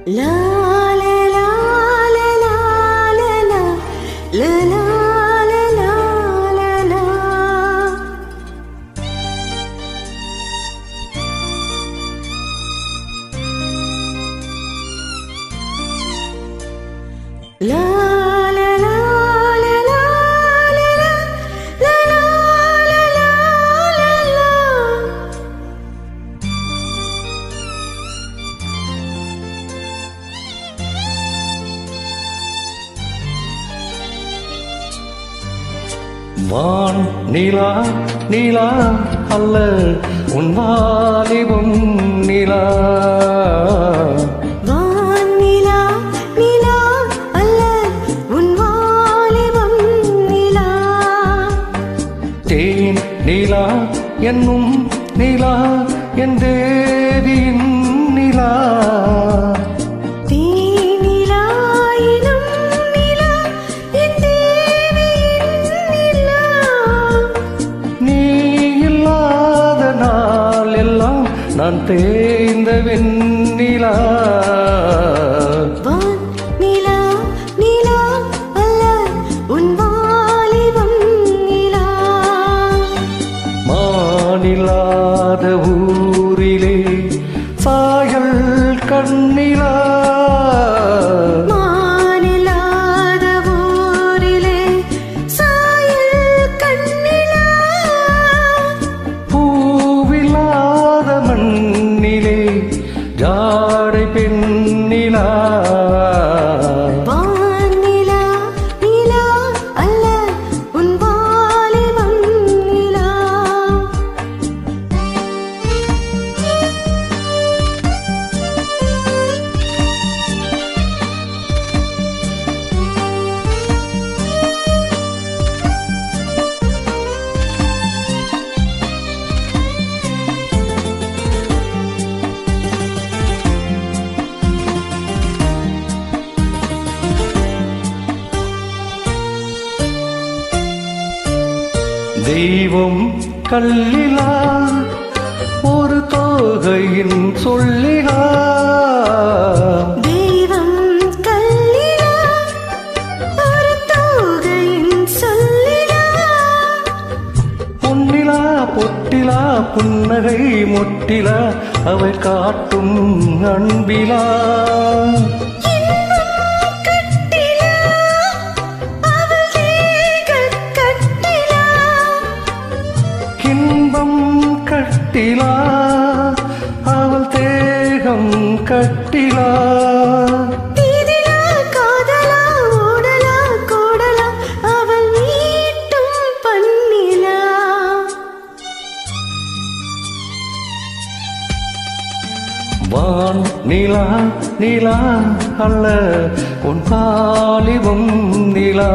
La la la la la la la la la la la la la la la la la வான் நிலா நிலா அல்ல உன் வாலிபம் நிலா. வான் நிலா நிலா அல்ல உன் வாலிபம் நிலா. தேன் நிலா என்னும் நிலா என் தேவியின் நிலா. நான் தேய்ந்த வெண்ணிலா. வான் நிலா நிலா அல்ல உன் வாலிபம் நிலா. மானில்லாத ஊரிலே சாயல் கண்ணிலா. மானில்லாத ஊரிலே சாயல் கண்ணிலா. பூவில்லாத மண்ணிலே ஜாடை பெண்ணிலா. வான் நிலா நிலா அல்ல உன் வாலிபம் நிலா. தெய்வம் கல்லிலா ஒரு தோகையின் சொல்லிலா. தெய்வம் கல்லிலா ஒரு தோகையின் சொல்லிலா. பொன்னிலா பொட்டிலா புன்னகை மொட்டிலா அவை காட்டும் அன்பிலா. இன்பம் கட்டிலா அவள் தேகம் கட்டிலா. தீதிலா காதலா ஓடலா கோடலா அவள் மீட்டும் பண்ணிலா. வான் நிலா நிலா அல்ல உன் வாலிபம் நிலா.